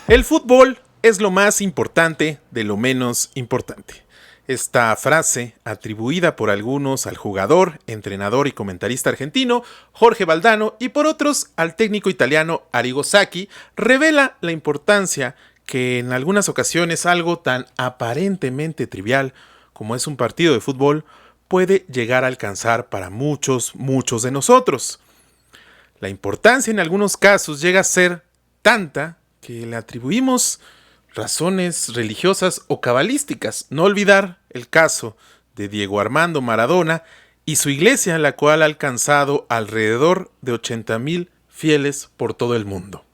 El fútbol es lo más importante de lo menos importante. Esta frase, atribuida por algunos al jugador, entrenador y comentarista argentino Jorge Valdano y por otros al técnico italiano Arrigo Sacchi, revela la importancia que en algunas ocasiones algo tan aparentemente trivial como es un partido de fútbol puede llegar a alcanzar para muchos de nosotros. La importancia en algunos casos llega a ser tanta que le atribuimos razones religiosas o cabalísticas. No olvidar el caso de Diego Armando Maradona y su iglesia, la cual ha alcanzado alrededor de 80,000 fieles por todo el mundo.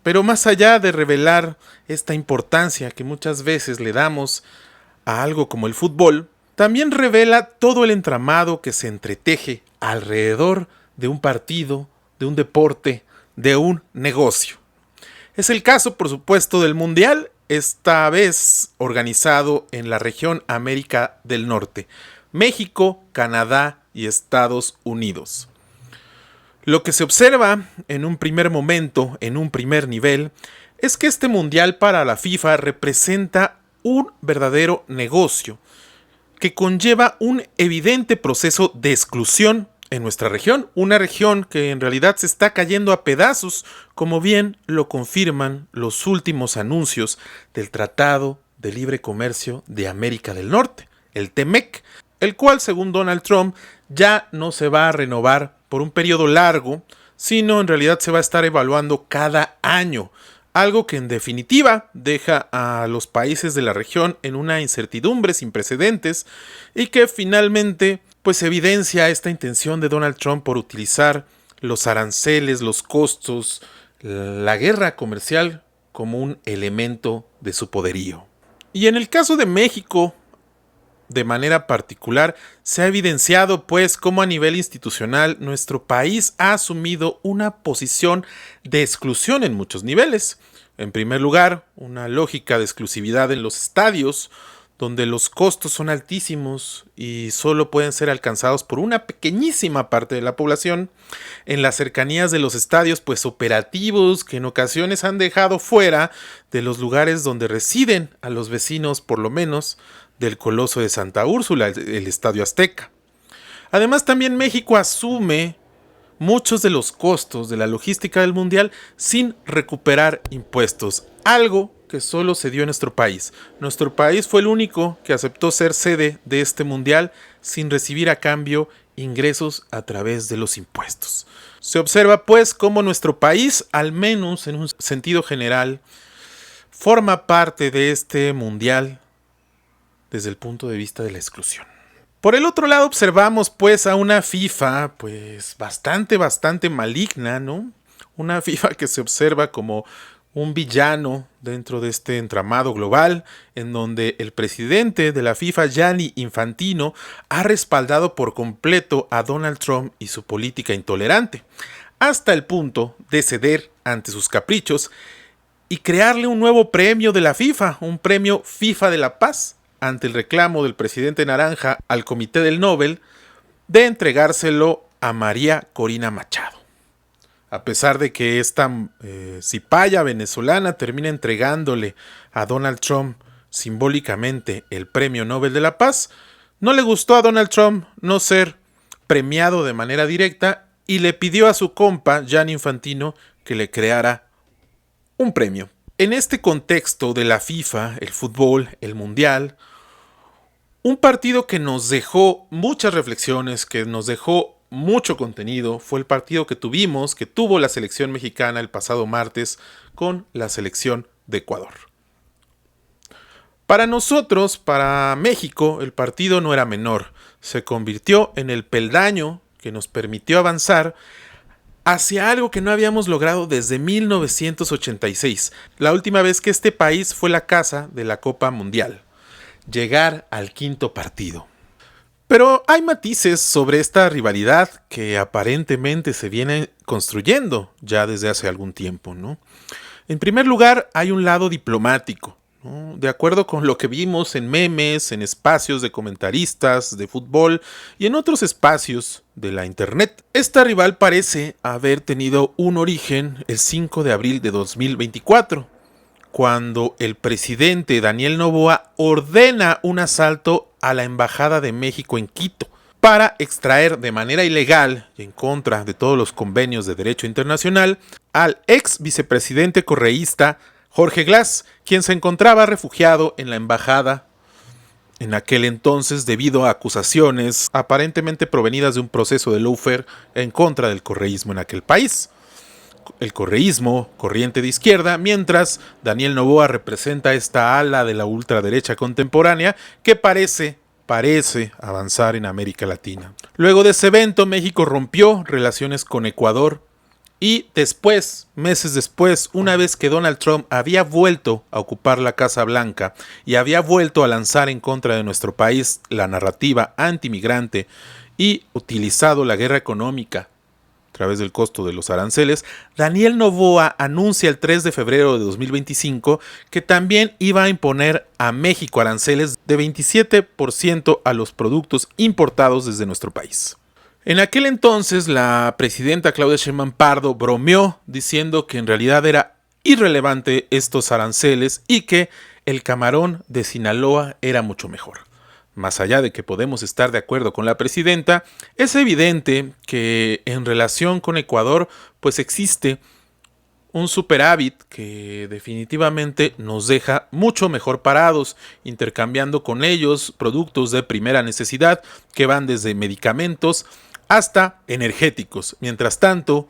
Pero más allá de revelar esta importancia que muchas veces le damos a algo como el fútbol, también revela todo el entramado que se entreteje alrededor de un partido, de un deporte, de un negocio. Es el caso, por supuesto, del Mundial, esta vez organizado en la región América del Norte, México, Canadá y Estados Unidos. Lo que se observa en un primer momento, en un primer nivel, es que este Mundial para la FIFA representa un verdadero negocio que conlleva un evidente proceso de exclusión en nuestra región, una región que en realidad se está cayendo a pedazos, como bien lo confirman los últimos anuncios del Tratado de Libre Comercio de América del Norte, el TEMEC, el cual, según Donald Trump, ya no se va a renovar por un periodo largo, sino en realidad se va a estar evaluando cada año, algo que en definitiva deja a los países de la región en una incertidumbre sin precedentes y que finalmente pues evidencia esta intención de Donald Trump por utilizar los aranceles, los costos, la guerra comercial como un elemento de su poderío. Y en el caso de México, de manera particular, se ha evidenciado pues cómo a nivel institucional nuestro país ha asumido una posición de exclusión en muchos niveles. En primer lugar, una lógica de exclusividad en los estadios, donde los costos son altísimos y solo pueden ser alcanzados por una pequeñísima parte de la población. En las cercanías de los estadios, pues operativos que en ocasiones han dejado fuera de los lugares donde residen a los vecinos, por lo menos, del Coloso de Santa Úrsula, el Estadio Azteca. Además, también México asume muchos de los costos de la logística del Mundial sin recuperar impuestos, algo que solo se dio en nuestro país. Nuestro país fue el único que aceptó ser sede de este Mundial sin recibir a cambio ingresos a través de los impuestos. Se observa pues cómo nuestro país, al menos en un sentido general, forma parte de este Mundial desde el punto de vista de la exclusión. Por el otro lado observamos pues a una FIFA pues bastante maligna, ¿no? Una FIFA que se observa como un villano dentro de este entramado global, en donde el presidente de la FIFA, Gianni Infantino, ha respaldado por completo a Donald Trump y su política intolerante, hasta el punto de ceder ante sus caprichos y crearle un nuevo premio de la FIFA, un premio FIFA de la Paz, ante el reclamo del presidente naranja al Comité del Nobel de entregárselo a María Corina Machado. A pesar de que esta cipaya venezolana termina entregándole a Donald Trump simbólicamente el Premio Nobel de la Paz, no le gustó a Donald Trump no ser premiado de manera directa y le pidió a su compa, Gianni Infantino, que le creara un premio. En este contexto de la FIFA, el fútbol, el mundial, un partido que nos dejó muchas reflexiones, que nos dejó mucho contenido, fue el partido que tuvo la selección mexicana el pasado martes con la selección de Ecuador. Para nosotros, para México, el partido no era menor. Se convirtió en el peldaño que nos permitió avanzar hacia algo que no habíamos logrado desde 1986, la última vez que este país fue la casa de la Copa Mundial. Llegar al quinto partido. Pero hay matices sobre esta rivalidad que aparentemente se viene construyendo ya desde hace algún tiempo, ¿no? En primer lugar, hay un lado diplomático, ¿no? De acuerdo con lo que vimos en memes, en espacios de comentaristas de fútbol y en otros espacios de la internet. Esta rival parece haber tenido un origen el 5 de abril de 2024, cuando el presidente Daniel Noboa ordena un asalto a la Embajada de México en Quito para extraer de manera ilegal y en contra de todos los convenios de derecho internacional al ex vicepresidente correísta Jorge Glass, quien se encontraba refugiado en la embajada en aquel entonces debido a acusaciones aparentemente provenidas de un proceso de lawfare en contra del correísmo en aquel país. El correísmo, corriente de izquierda, mientras Daniel Noboa representa esta ala de la ultraderecha contemporánea que parece avanzar en América Latina. Luego de ese evento, México rompió relaciones con Ecuador y después, meses después, una vez que Donald Trump había vuelto a ocupar la Casa Blanca y había vuelto a lanzar en contra de nuestro país la narrativa antimigrante y utilizado la guerra económica a través del costo de los aranceles, Daniel Noboa anuncia el 3 de febrero de 2025 que también iba a imponer a México aranceles de 27% a los productos importados desde nuestro país. En aquel entonces, la presidenta Claudia Sheinbaum Pardo bromeó diciendo que en realidad era irrelevante estos aranceles y que el camarón de Sinaloa era mucho mejor. Más allá de que podemos estar de acuerdo con la presidenta, es evidente que en relación con Ecuador, pues existe un superávit que definitivamente nos deja mucho mejor parados, intercambiando con ellos productos de primera necesidad que van desde medicamentos hasta energéticos. Mientras tanto,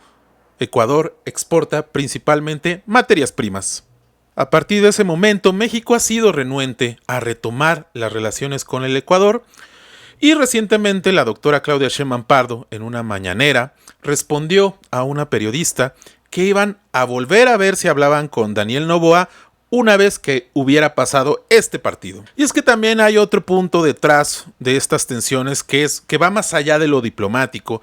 Ecuador exporta principalmente materias primas. A partir de ese momento, México ha sido renuente a retomar las relaciones con el Ecuador y recientemente la doctora Claudia Sheinbaum Pardo, en una mañanera, respondió a una periodista que iban a volver a ver si hablaban con Daniel Noboa una vez que hubiera pasado este partido. Y es que también hay otro punto detrás de estas tensiones que va más allá de lo diplomático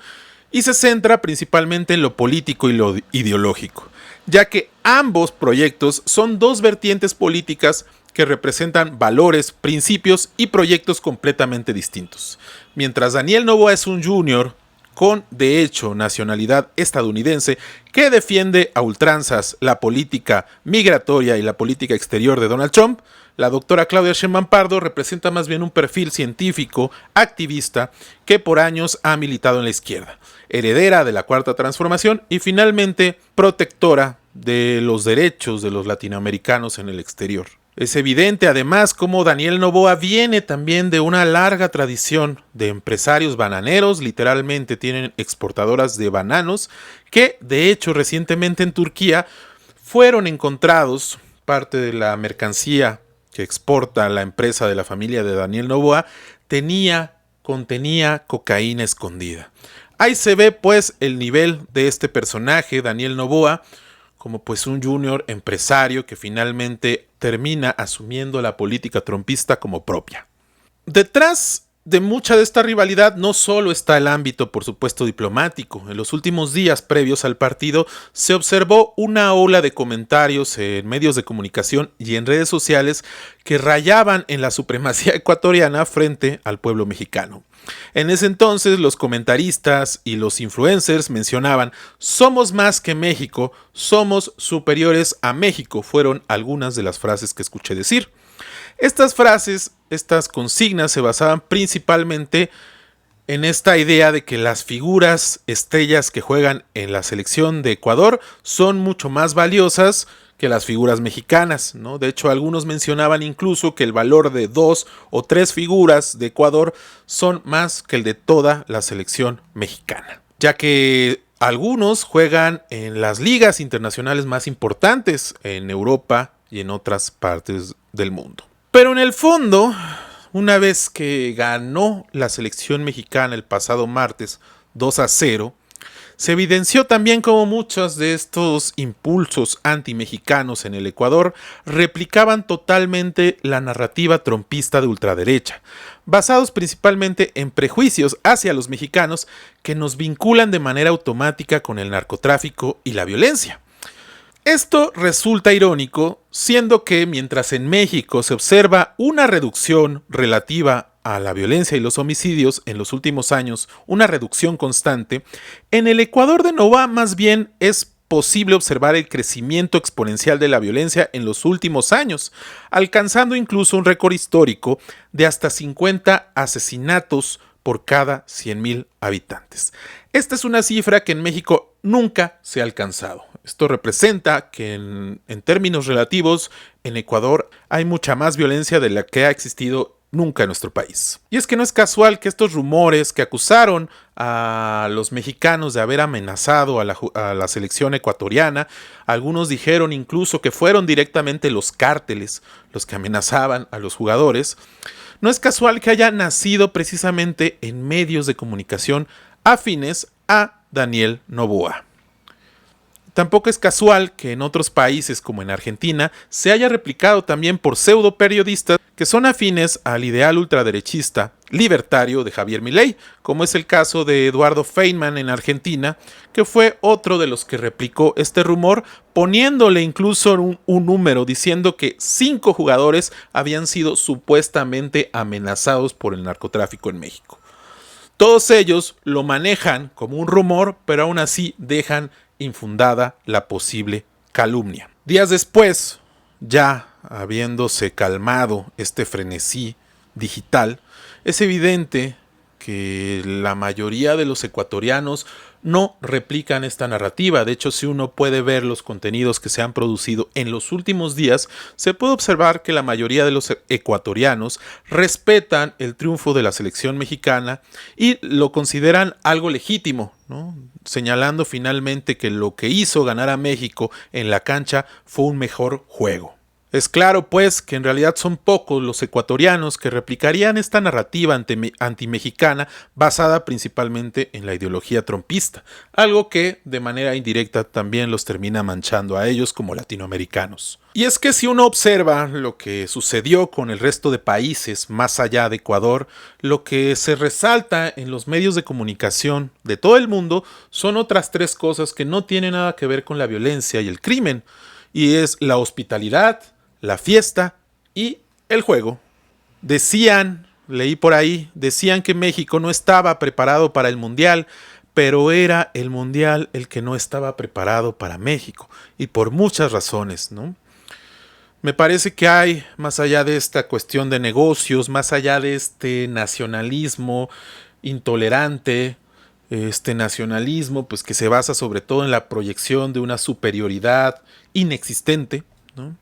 y se centra principalmente en lo político y lo ideológico, ya que ambos proyectos son dos vertientes políticas que representan valores, principios y proyectos completamente distintos. Mientras Daniel Noboa es un junior con, de hecho, nacionalidad estadounidense que defiende a ultranzas la política migratoria y la política exterior de Donald Trump, la doctora Claudia Sheinbaum Pardo representa más bien un perfil científico, activista, que por años ha militado en la izquierda, heredera de la Cuarta Transformación y finalmente protectora de los derechos de los latinoamericanos en el exterior. Es evidente además cómo Daniel Noboa viene también de una larga tradición de empresarios bananeros, literalmente tienen exportadoras de bananos, que de hecho recientemente en Turquía fueron encontrados parte de la mercancía que exporta la empresa de la familia de Daniel Noboa, contenía cocaína escondida. Ahí se ve pues el nivel de este personaje, Daniel Noboa, como pues un junior empresario que finalmente termina asumiendo la política trumpista como propia. Detrás de mucha de esta rivalidad no solo está el ámbito, por supuesto, diplomático. En los últimos días previos al partido se observó una ola de comentarios en medios de comunicación y en redes sociales que rayaban en la supremacía ecuatoriana frente al pueblo mexicano. En ese entonces los comentaristas y los influencers mencionaban: somos más que México, somos superiores a México, fueron algunas de las frases que escuché decir. Estas frases, estas consignas se basaban principalmente en esta idea de que las figuras estrellas que juegan en la selección de Ecuador son mucho más valiosas que las figuras mexicanas, ¿no? De hecho, algunos mencionaban incluso que el valor de 2 o 3 figuras de Ecuador son más que el de toda la selección mexicana, ya que algunos juegan en las ligas internacionales más importantes en Europa y en otras partes del mundo. Pero en el fondo, una vez que ganó la selección mexicana el pasado martes 2-0, se evidenció también cómo muchos de estos impulsos antimexicanos en el Ecuador replicaban totalmente la narrativa trumpista de ultraderecha, basados principalmente en prejuicios hacia los mexicanos que nos vinculan de manera automática con el narcotráfico y la violencia. Esto resulta irónico, siendo que mientras en México se observa una reducción relativa a la violencia y los homicidios en los últimos años, una reducción constante, en el Ecuador de Noboa más bien es posible observar el crecimiento exponencial de la violencia en los últimos años, alcanzando incluso un récord histórico de hasta 50 asesinatos por cada 100,000 habitantes. Esta es una cifra que en México nunca se ha alcanzado. Esto representa que en términos relativos, en Ecuador hay mucha más violencia de la que ha existido nunca en nuestro país. Y es que no es casual que estos rumores que acusaron a los mexicanos de haber amenazado a la selección ecuatoriana, algunos dijeron incluso que fueron directamente los cárteles los que amenazaban a los jugadores, no es casual que haya nacido precisamente en medios de comunicación afines a Daniel Noboa. Tampoco es casual que en otros países como en Argentina se haya replicado también por pseudo periodistas que son afines al ideal ultraderechista libertario de Javier Milei, como es el caso de Eduardo Feynman en Argentina, que fue otro de los que replicó este rumor, poniéndole incluso un número diciendo que 5 jugadores habían sido supuestamente amenazados por el narcotráfico en México. Todos ellos lo manejan como un rumor, pero aún así dejan infundada la posible calumnia. Días después, ya habiéndose calmado este frenesí digital, es evidente que la mayoría de los ecuatorianos no replican esta narrativa. De hecho, si uno puede ver los contenidos que se han producido en los últimos días, se puede observar que la mayoría de los ecuatorianos respetan el triunfo de la selección mexicana y lo consideran algo legítimo, ¿no? Señalando finalmente que lo que hizo ganar a México en la cancha fue un mejor juego. Es claro, pues, que en realidad son pocos los ecuatorianos que replicarían esta narrativa antimexicana basada principalmente en la ideología trompista, algo que de manera indirecta también los termina manchando a ellos como latinoamericanos. Y es que si uno observa lo que sucedió con el resto de países más allá de Ecuador, lo que se resalta en los medios de comunicación de todo el mundo son otras 3 cosas que no tienen nada que ver con la violencia y el crimen, y es la hospitalidad, la fiesta y el juego. Leí por ahí, decían que México no estaba preparado para el Mundial, pero era el Mundial el que no estaba preparado para México, y por muchas razones, ¿no? Me parece que hay, más allá de esta cuestión de negocios, más allá de este nacionalismo intolerante, este nacionalismo pues que se basa sobre todo en la proyección de una superioridad inexistente, ¿no?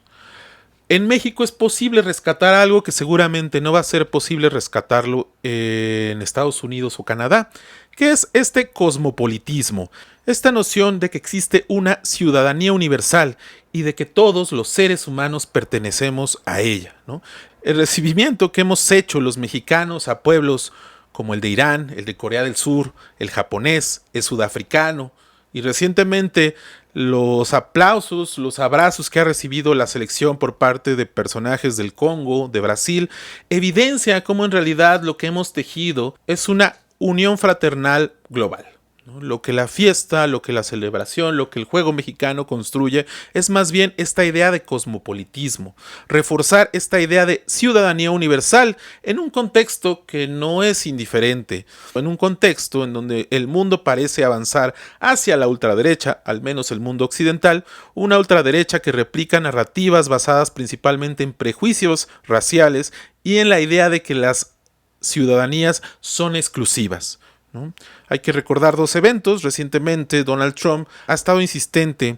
En México es posible rescatar algo que seguramente no va a ser posible rescatarlo en Estados Unidos o Canadá, que es este cosmopolitismo, esta noción de que existe una ciudadanía universal y de que todos los seres humanos pertenecemos a ella, ¿no? El recibimiento que hemos hecho los mexicanos a pueblos como el de Irán, el de Corea del Sur, el japonés, el sudafricano, y recientemente los aplausos, los abrazos que ha recibido la selección por parte de personajes del Congo, de Brasil, evidencia cómo en realidad lo que hemos tejido es una unión fraternal global, ¿no? Lo que la fiesta, lo que la celebración, lo que el juego mexicano construye es más bien esta idea de cosmopolitismo, reforzar esta idea de ciudadanía universal en un contexto que no es indiferente, en un contexto en donde el mundo parece avanzar hacia la ultraderecha, al menos el mundo occidental, una ultraderecha que replica narrativas basadas principalmente en prejuicios raciales y en la idea de que las ciudadanías son exclusivas, ¿no? Hay que recordar 2 eventos. Recientemente Donald Trump ha estado insistente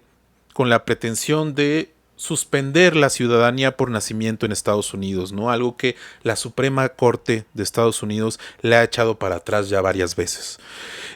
con la pretensión de suspender la ciudadanía por nacimiento en Estados Unidos, ¿no? Algo que la Suprema Corte de Estados Unidos le ha echado para atrás ya varias veces.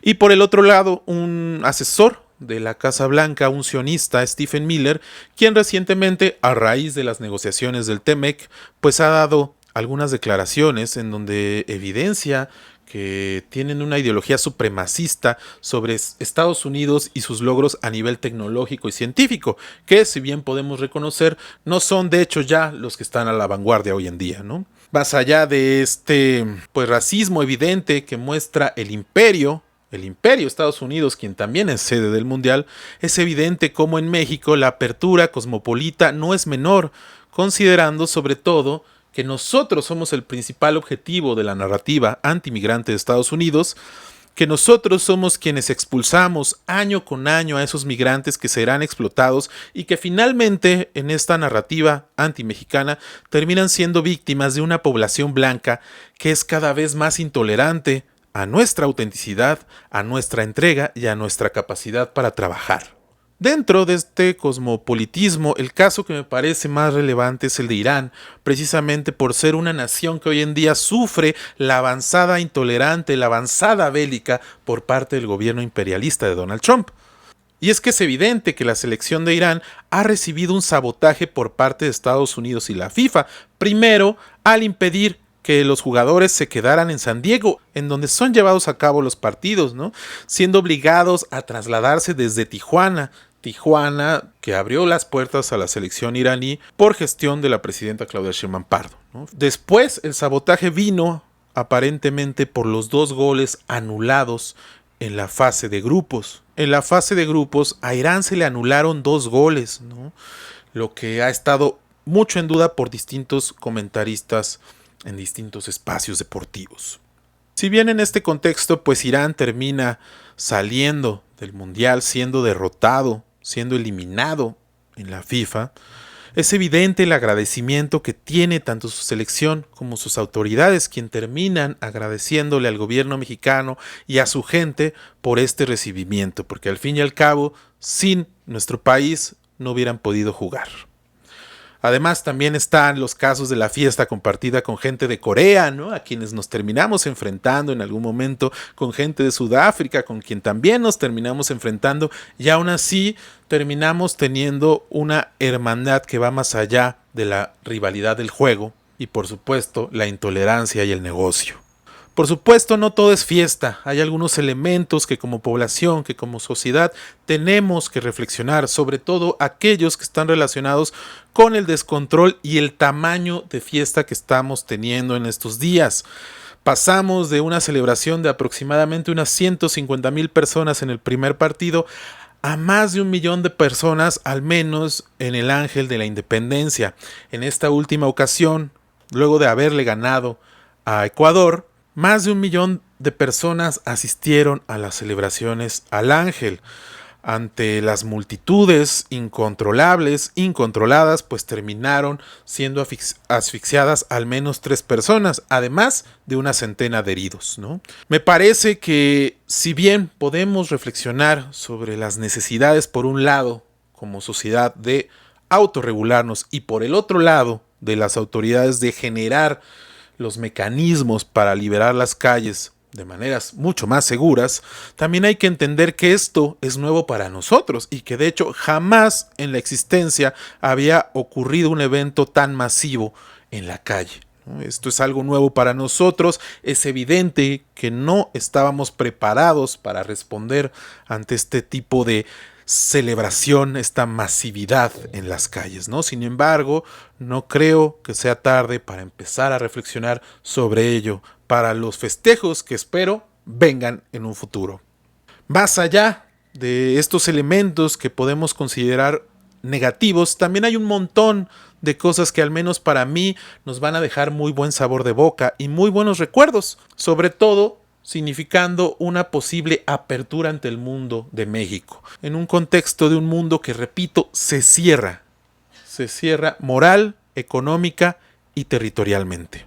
Y por el otro lado, un asesor de la Casa Blanca, un sionista, Stephen Miller, quien recientemente, a raíz de las negociaciones del TEMEC, pues ha dado algunas declaraciones en donde evidencia que tienen una ideología supremacista sobre Estados Unidos y sus logros a nivel tecnológico y científico, que si bien podemos reconocer, no son de hecho ya los que están a la vanguardia hoy en día, ¿no? Más allá de este pues racismo evidente que muestra el imperio Estados Unidos, quien también es sede del Mundial, es evidente cómo en México la apertura cosmopolita no es menor, considerando sobre todo que nosotros somos el principal objetivo de la narrativa antimigrante de Estados Unidos, que nosotros somos quienes expulsamos año con año a esos migrantes que serán explotados y que finalmente en esta narrativa antimexicana terminan siendo víctimas de una población blanca que es cada vez más intolerante a nuestra autenticidad, a nuestra entrega y a nuestra capacidad para trabajar. Dentro de este cosmopolitismo, el caso que me parece más relevante es el de Irán, precisamente por ser una nación que hoy en día sufre la avanzada intolerante, la avanzada bélica por parte del gobierno imperialista de Donald Trump. Y es que es evidente que la selección de Irán ha recibido un sabotaje por parte de Estados Unidos y la FIFA, primero al impedir que los jugadores se quedaran en San Diego, en donde son llevados a cabo los partidos, ¿no? Siendo obligados a trasladarse desde Tijuana, que abrió las puertas a la selección iraní por gestión de la presidenta Claudia Sheinbaum Pardo, ¿no? Después, el sabotaje vino aparentemente por los 2 goles anulados en la fase de grupos. En la fase de grupos, a Irán se le anularon 2 goles, ¿no? Lo que ha estado mucho en duda por distintos comentaristas en distintos espacios deportivos. Si bien en este contexto, pues Irán termina saliendo del Mundial, siendo derrotado, siendo eliminado en la FIFA, es evidente el agradecimiento que tiene tanto su selección como sus autoridades, quien terminan agradeciéndole al gobierno mexicano y a su gente por este recibimiento, porque al fin y al cabo, sin nuestro país no hubieran podido jugar. Además, también están los casos de la fiesta compartida con gente de Corea, ¿no? A quienes nos terminamos enfrentando en algún momento, con gente de Sudáfrica, con quien también nos terminamos enfrentando, y aún así terminamos teniendo una hermandad que va más allá de la rivalidad del juego y, por supuesto, la intolerancia y el negocio. Por supuesto, no todo es fiesta. Hay algunos elementos que como población, que como sociedad, tenemos que reflexionar, sobre todo aquellos que están relacionados con el descontrol y el tamaño de fiesta que estamos teniendo en estos días. Pasamos de una celebración de aproximadamente unas 150,000 personas en el primer partido a más de 1 millón de personas, al menos en el Ángel de la Independencia. En esta última ocasión, luego de haberle ganado a Ecuador, más de 1 millón de personas asistieron a las celebraciones al Ángel. Ante las multitudes incontrolables, incontroladas, pues terminaron siendo asfixiadas al menos 3 personas, además de una centena de heridos, ¿no? Me parece que si bien podemos reflexionar sobre las necesidades por un lado como sociedad de autorregularnos y por el otro lado de las autoridades de generar los mecanismos para liberar las calles de maneras mucho más seguras, también hay que entender que esto es nuevo para nosotros y que de hecho jamás en la existencia había ocurrido un evento tan masivo en la calle. Esto es algo nuevo para nosotros, es evidente que no estábamos preparados para responder ante este tipo de celebración, esta masividad en las calles, ¿no? Sin embargo, no creo que sea tarde para empezar a reflexionar sobre ello, para los festejos que espero vengan en un futuro. Más allá de estos elementos que podemos considerar negativos, también hay un montón de cosas que al menos para mí nos van a dejar muy buen sabor de boca y muy buenos recuerdos, sobre todo significando una posible apertura ante el mundo de México, en un contexto de un mundo que, repito, se cierra moral, económica y territorialmente.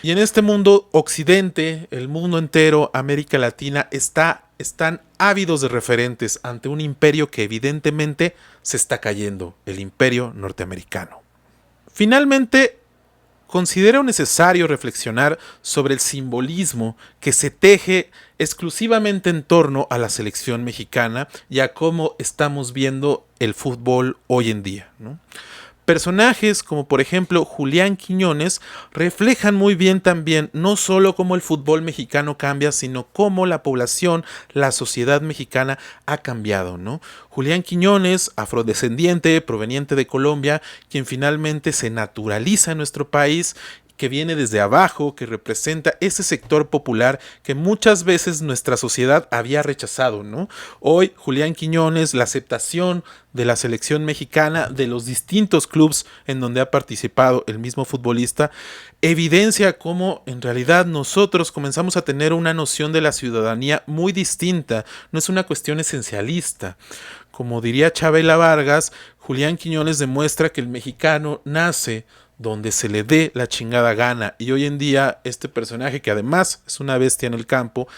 Y en este mundo occidente, el mundo entero, América Latina, están ávidos de referentes ante un imperio que evidentemente se está cayendo, el imperio norteamericano. Finalmente, considero necesario reflexionar sobre el simbolismo que se teje exclusivamente en torno a la selección mexicana y a cómo estamos viendo el fútbol hoy en día, ¿no? Personajes como por ejemplo Julián Quiñones reflejan muy bien también no solo cómo el fútbol mexicano cambia, sino cómo la población, la sociedad mexicana ha cambiado, ¿no? Julián Quiñones, afrodescendiente, proveniente de Colombia, quien finalmente se naturaliza en nuestro país, que viene desde abajo, que representa ese sector popular que muchas veces nuestra sociedad había rechazado, ¿no? Hoy, Julián Quiñones, la aceptación de la selección mexicana, de los distintos clubes en donde ha participado el mismo futbolista, evidencia cómo en realidad nosotros comenzamos a tener una noción de la ciudadanía muy distinta, no es una cuestión esencialista. Como diría Chabela Vargas, Julián Quiñones demuestra que el mexicano nace donde se le dé la chingada gana, y hoy en día este personaje, que además es una bestia en el campo,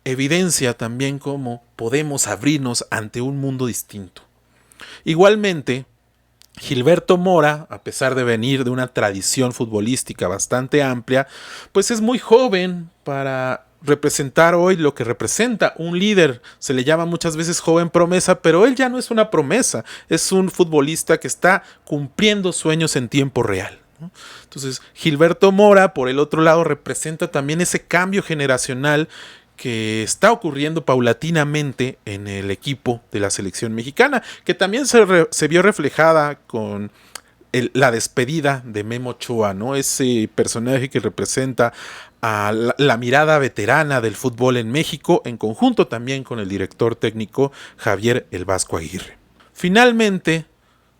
evidencia también cómo podemos abrirnos ante un mundo distinto. Igualmente, Gilberto Mora, a pesar de venir de una tradición futbolística bastante amplia, pues es muy joven para representar hoy lo que representa un líder. Se le llama muchas veces joven promesa, pero él ya no es una promesa, es un futbolista que está cumpliendo sueños en tiempo real, ¿no? Entonces, Gilberto Mora, por el otro lado, representa también ese cambio generacional que está ocurriendo paulatinamente en el equipo de la selección mexicana, que también se vio reflejada con la despedida de Memo Ochoa, ¿no? Ese personaje que representa a la mirada veterana del fútbol en México, en conjunto también con el director técnico Javier El Vasco Aguirre. Finalmente,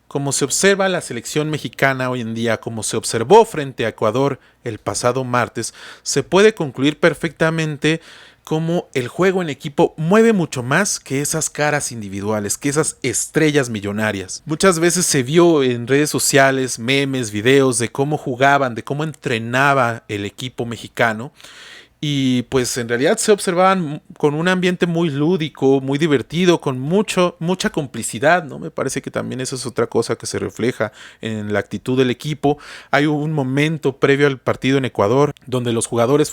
como se observa la selección mexicana hoy en día, como se observó frente a Ecuador el pasado martes, se puede concluir perfectamente cómo el juego en equipo mueve mucho más que esas caras individuales, que esas estrellas millonarias. Muchas veces se vio en redes sociales, memes, videos de cómo jugaban, de cómo entrenaba el equipo mexicano. Y pues en realidad se observaban con un ambiente muy lúdico, muy divertido, con mucha complicidad, ¿no? Me parece que también eso es otra cosa que se refleja en la actitud del equipo. Hay un momento previo al partido en Ecuador donde los jugadores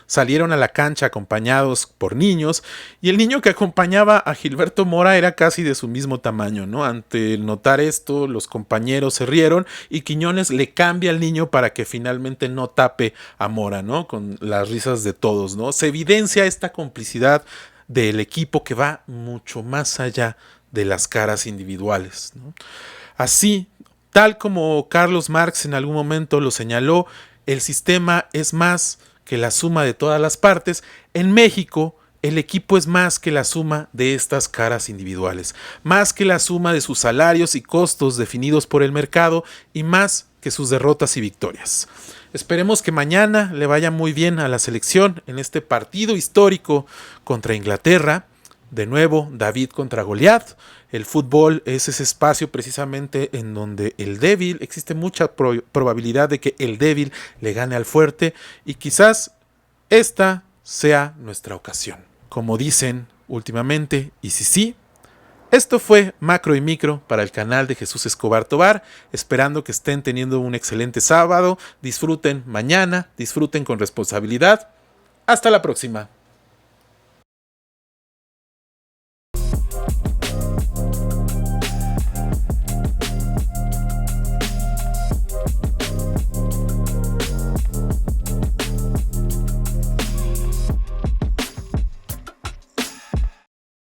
salieron a la cancha acompañados por niños, y el niño que acompañaba a Gilberto Mora era casi de su mismo tamaño, ¿no? Ante notar esto, los compañeros se rieron y Quiñones le cambia al niño para que finalmente no tape a Mora, ¿no? Con las risas de todos, ¿no? Se evidencia esta complicidad del equipo que va mucho más allá de las caras individuales, ¿no? Así, tal como Carlos Marx en algún momento lo señaló, el sistema es más que la suma de todas las partes. En México, el equipo es más que la suma de estas caras individuales, más que la suma de sus salarios y costos definidos por el mercado, y más que sus derrotas y victorias. Esperemos que mañana le vaya muy bien a la selección en este partido histórico contra Inglaterra. De nuevo, David contra Goliat. El fútbol es ese espacio precisamente en donde el débil, existe mucha probabilidad de que el débil le gane al fuerte, y quizás esta sea nuestra ocasión. Como dicen últimamente, y si sí. Esto fue Macro y Micro para el canal de Jesús Escobar Tobar, esperando que estén teniendo un excelente sábado, disfruten mañana, disfruten con responsabilidad. Hasta la próxima.